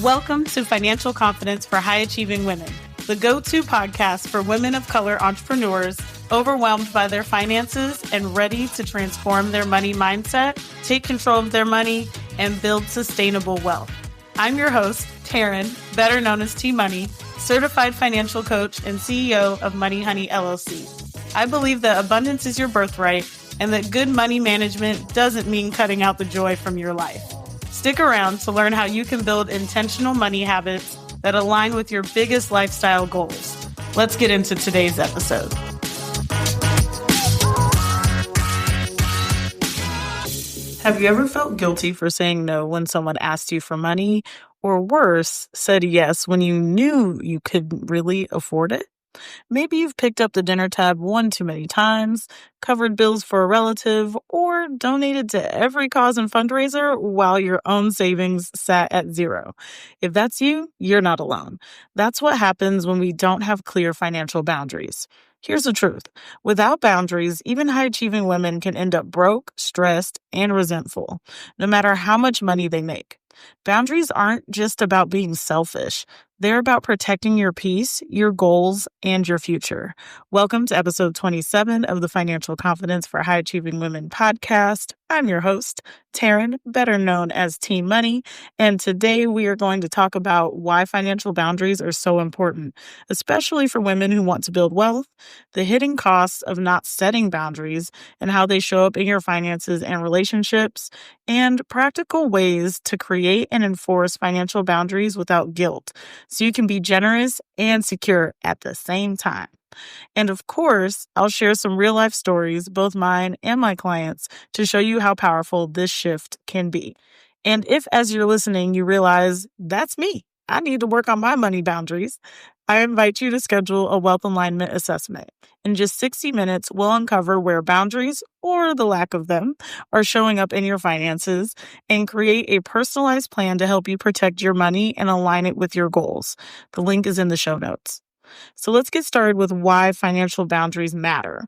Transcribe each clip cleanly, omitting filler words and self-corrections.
Welcome to Financial Confidence for High-Achieving Women, the go-to podcast for women of color entrepreneurs overwhelmed by their finances and ready to transform their money mindset, take control of their money, and build sustainable wealth. I'm your host, Taryn, better known as T-Money, certified financial coach and CEO of Money Honey LLC. I believe that abundance is your birthright and that good money management doesn't mean cutting out the joy from your life. Stick around to learn how you can build intentional money habits that align with your biggest lifestyle goals. Let's get into today's episode. Have you ever felt guilty for saying no when someone asked you for money, or worse, said yes when you knew you couldn't really afford it? Maybe you've picked up the dinner tab one too many times, covered bills for a relative, or donated to every cause and fundraiser while your own savings sat at zero. If that's you, you're not alone. That's what happens when we don't have clear financial boundaries. Here's the truth. Without boundaries, even high-achieving women can end up broke, stressed, and resentful, no matter how much money they make. Boundaries aren't just about being selfish. They're about protecting your peace, your goals, and your future. Welcome to episode 27 of the Financial Confidence for High Achieving Women podcast. I'm your host, Taryn, better known as Team Money, and today we are going to talk about why financial boundaries are so important, especially for women who want to build wealth, the hidden costs of not setting boundaries, and how they show up in your finances and relationships, and practical ways to create and enforce financial boundaries without guilt, so you can be generous and secure at the same time. And of course, I'll share some real life stories, both mine and my clients, to show you how powerful this shift can be. And if, as you're listening, you realize that's me, I need to work on my money boundaries, I invite you to schedule a wealth alignment assessment. In just 60 minutes, we'll uncover where boundaries, or the lack of them, are showing up in your finances and create a personalized plan to help you protect your money and align it with your goals. The link is in the show notes. So let's get started with why financial boundaries matter.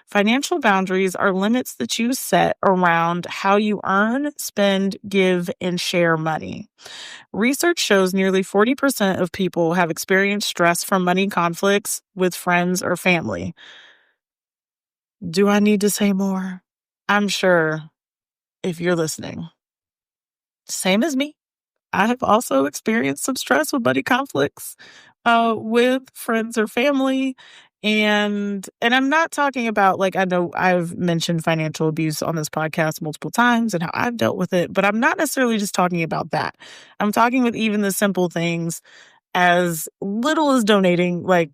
Financial boundaries are limits that you set around how you earn, spend, give, and share money. Research shows nearly 40% of people have experienced stress from money conflicts with friends or family. Do I need to say more? I'm sure if you're listening, same as me, I have also experienced some stress with money conflicts with friends or family. And I'm not talking about, like, I know I've mentioned financial abuse on this podcast multiple times and how I've dealt with it, but I'm not necessarily just talking about that. I'm talking with even the simple things as little as donating, like,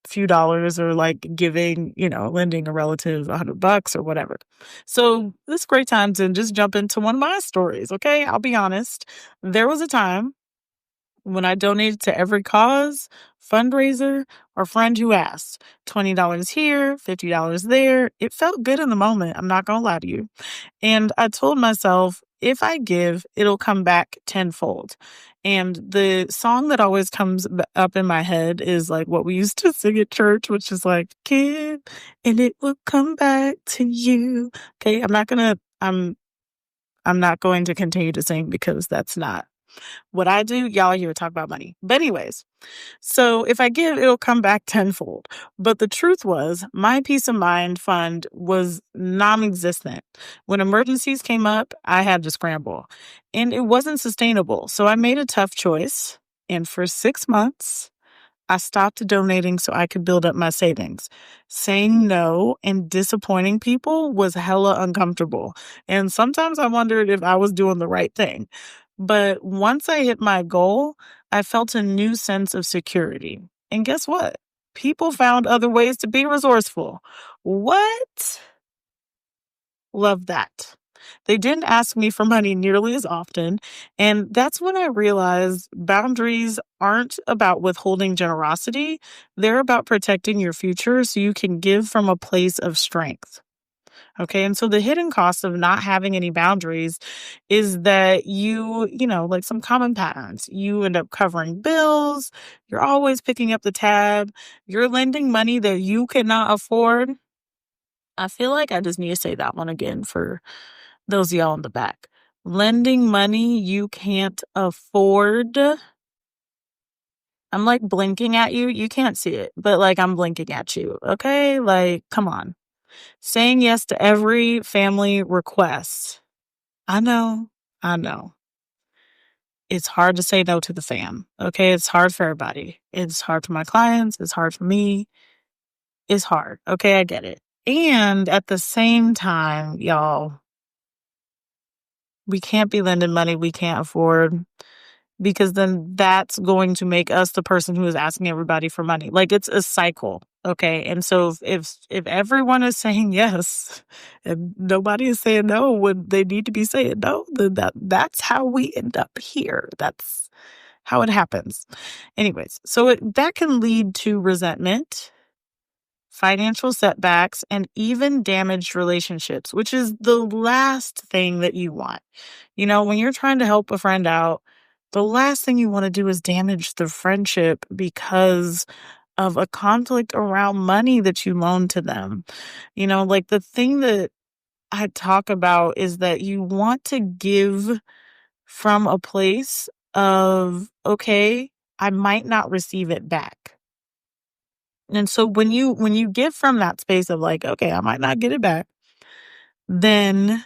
few dollars, or like giving, lending a relative $100 or whatever. So this is a great time to just jump into one of my stories. Okay. I'll be honest. There was a time when I donated to every cause, fundraiser, or friend who asked. $20 here, $50 there. It felt good in the moment. I'm not going to lie to you. And I told myself, if I give, it'll come back tenfold. And the song that always comes up in my head is like what we used to sing at church, which is like, give and it will come back to you. Okay. I'm not going to continue to sing because that's not what I do. Y'all here talk about money. But anyways, so if I give, it'll come back tenfold. But the truth was, my peace of mind fund was non-existent. When emergencies came up, I had to scramble. And it wasn't sustainable. So I made a tough choice. And for 6 months, I stopped donating so I could build up my savings. Saying no and disappointing people was hella uncomfortable. And sometimes I wondered if I was doing the right thing. But once I hit my goal, I felt a new sense of security. And guess what? People found other ways to be resourceful. What? Love that. They didn't ask me for money nearly as often. And that's when I realized boundaries aren't about withholding generosity. They're about protecting your future so you can give from a place of strength. Okay. And so the hidden cost of not having any boundaries is that like some common patterns, you end up covering bills. You're always picking up the tab. You're lending money that you cannot afford. I feel like I just need to say that one again for those of y'all in the back. Lending money you can't afford. I'm like blinking at you. You can't see it, but like I'm blinking at you. Okay? Like, come on. Saying yes to every family request. I know. I know. It's hard to say no to the fam. Okay? It's hard for everybody. It's hard for my clients. It's hard for me. It's hard. Okay? I get it. And at the same time, y'all, we can't be lending money we can't afford, because then that's going to make us the person who is asking everybody for money. Like, it's a cycle. Okay. And so if everyone is saying yes and nobody is saying no when they need to be saying no, then that's how we end up here. That's how it happens. Anyways, so that can lead to resentment, financial setbacks, and even damaged relationships, which is the last thing that you want. You know, when you're trying to help a friend out, the last thing you want to do is damage the friendship because of a conflict around money that you loan to them. You know, like the thing that I talk about is that you want to give from a place of, okay, I might not receive it back. And so when you give from that space of like, okay, I might not get it back, then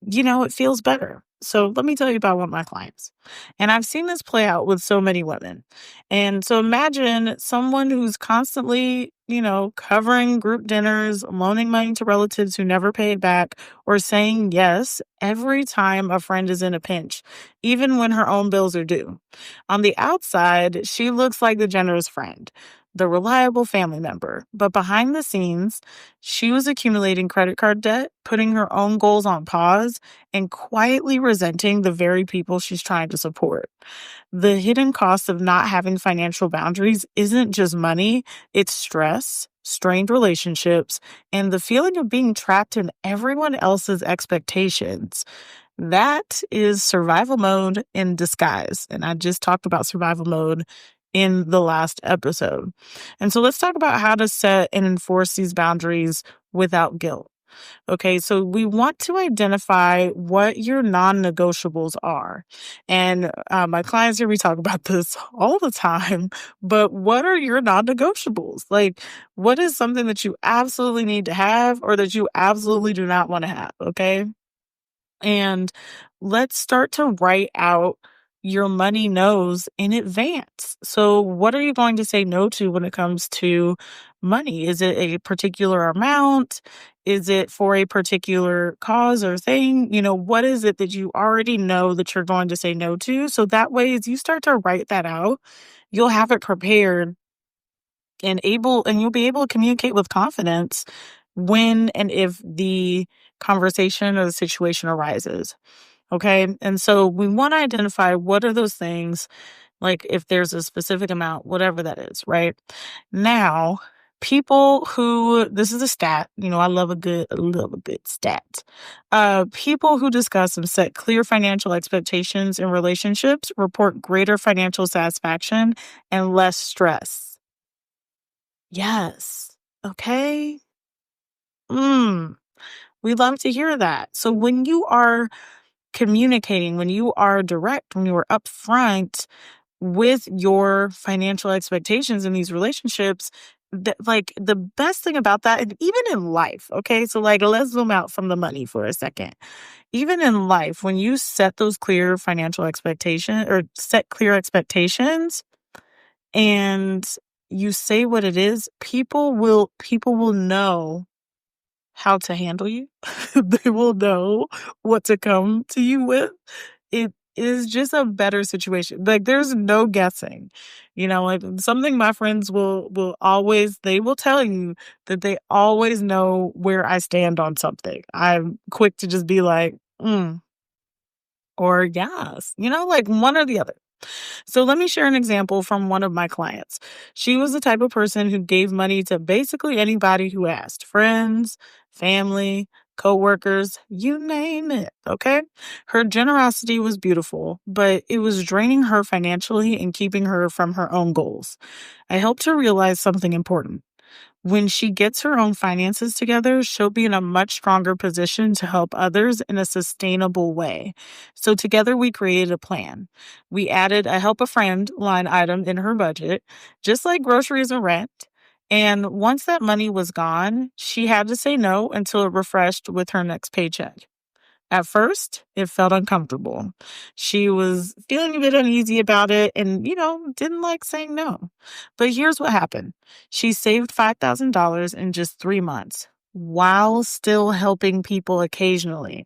it feels better. So let me tell you about one of my clients. And I've seen this play out with so many women. And so imagine someone who's constantly, covering group dinners, loaning money to relatives who never paid back, or saying yes every time a friend is in a pinch, even when her own bills are due. On the outside, she looks like the generous friend, the reliable family member. But behind the scenes, she was accumulating credit card debt, putting her own goals on pause, and quietly resenting the very people she's trying to support. The hidden cost of not having financial boundaries isn't just money, it's stress, strained relationships, and the feeling of being trapped in everyone else's expectations. That is survival mode in disguise. And I just talked about survival mode in the last episode. And so let's talk about how to set and enforce these boundaries without guilt. Okay, so we want to identify what your non-negotiables are. And my clients hear me talk about this all the time, but what are your non-negotiables? Like, what is something that you absolutely need to have or that you absolutely do not want to have? Okay. And let's start to write out your money knows in advance. So, what are you going to say no to when it comes to money? Is it a particular amount? Is it for a particular cause or thing? What is it that you already know that you're going to say no to? So that way, as you start to write that out, you'll have it prepared and you'll be able to communicate with confidence when and if the conversation or the situation arises. Okay. And so we want to identify what are those things, like if there's a specific amount, whatever that is, right? Now, this is a stat, I love a good stat. People who discuss and set clear financial expectations in relationships report greater financial satisfaction and less stress. Yes. Okay. We love to hear that. So when you are communicating, when you are direct, when you are upfront with your financial expectations in these relationships, like the best thing about that, and even in life, okay, so like let's zoom out from the money for a second. Even in life, when you set those clear financial expectations or set clear expectations and you say what it is, people will know how to handle you. They will know what to come to you with. It is just a better situation. Like there's no guessing. Like something my friends they will tell you that they always know where I stand on something. I'm quick to just be like, or yes, like one or the other. So let me share an example from one of my clients. She was the type of person who gave money to basically anybody who asked, friends, family, coworkers, you name it. Okay. Her generosity was beautiful, but it was draining her financially and keeping her from her own goals. I helped her realize something important. When she gets her own finances together, she'll be in a much stronger position to help others in a sustainable way. So together we created a plan. We added a help a friend line item in her budget, just like groceries or rent. And once that money was gone, she had to say no until it refreshed with her next paycheck. At first, it felt uncomfortable. She was feeling a bit uneasy about it and, didn't like saying no. But here's what happened. She saved $5,000 in just 3 months while still helping people occasionally.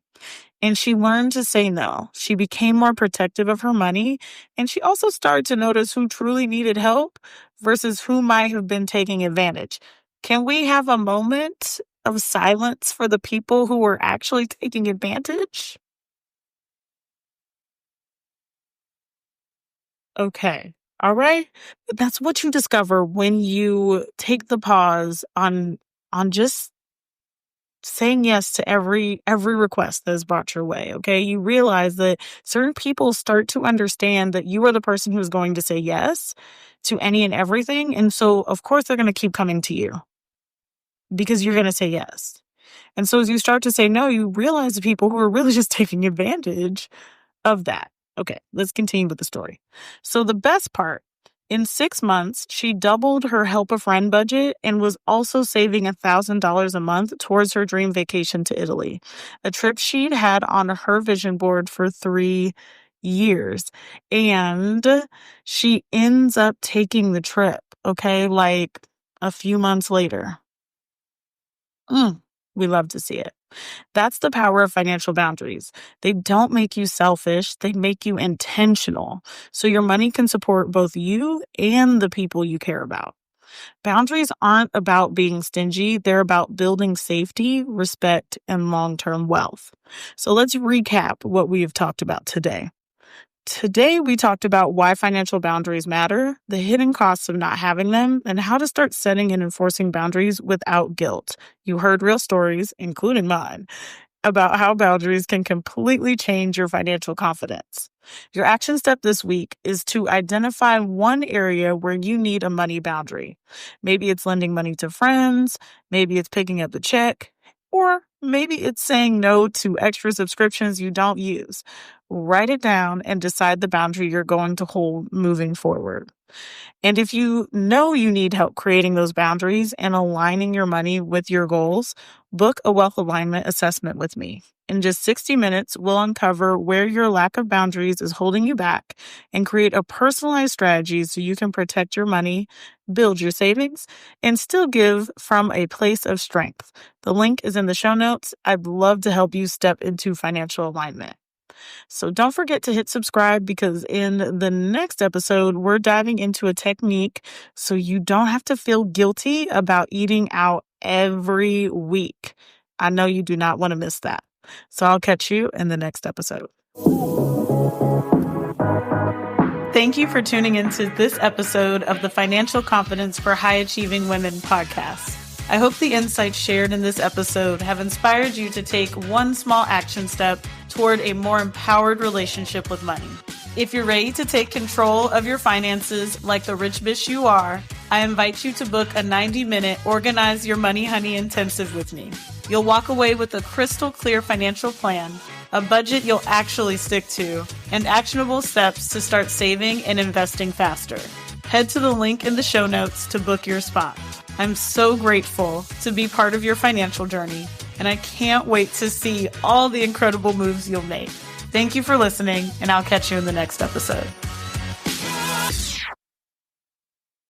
And she learned to say no. She became more protective of her money. And she also started to notice who truly needed help versus who might have been taking advantage. Can we have a moment of silence for the people who were actually taking advantage? Okay. All right. That's what you discover when you take the pause on just saying yes to every request that is brought your way. Okay. You realize that certain people start to understand that you are the person who's going to say yes to any and everything. And so of course they're going to keep coming to you because you're going to say yes. And so as you start to say no, you realize the people who are really just taking advantage of that. Okay, let's continue with the story. So the best part, in 6 months, she doubled her help a friend budget and was also saving $1,000 a month towards her dream vacation to Italy, a trip she'd had on her vision board for 3 years. And she ends up taking the trip, okay, like a few months later. We love to see it. That's the power of financial boundaries. They don't make you selfish, they make you intentional. So your money can support both you and the people you care about. Boundaries aren't about being stingy, they're about building safety, respect, and long term wealth. So let's recap what we have talked about today. Today, we talked about why financial boundaries matter, the hidden costs of not having them, and how to start setting and enforcing boundaries without guilt. You heard real stories, including mine, about how boundaries can completely change your financial confidence. Your action step this week is to identify one area where you need a money boundary. Maybe it's lending money to friends, maybe it's picking up the check, or maybe it's saying no to extra subscriptions you don't use. Write it down and decide the boundary you're going to hold moving forward. And if you know you need help creating those boundaries and aligning your money with your goals, book a wealth alignment assessment with me. In just 60 minutes, we'll uncover where your lack of boundaries is holding you back and create a personalized strategy so you can protect your money, build your savings, and still give from a place of strength. The link is in the show notes. I'd love to help you step into financial alignment. So don't forget to hit subscribe because in the next episode, we're diving into a technique so you don't have to feel guilty about eating out every week. I know you do not want to miss that. So I'll catch you in the next episode. Thank you for tuning into this episode of the Financial Confidence for High Achieving Women podcast. I hope the insights shared in this episode have inspired you to take one small action step toward a more empowered relationship with money. If you're ready to take control of your finances like the rich bitch you are, I invite you to book a 90-minute Organize Your Money Honey intensive with me. You'll walk away with a crystal clear financial plan, a budget you'll actually stick to, and actionable steps to start saving and investing faster. Head to the link in the show notes to book your spot. I'm so grateful to be part of your financial journey, and I can't wait to see all the incredible moves you'll make. Thank you for listening, and I'll catch you in the next episode.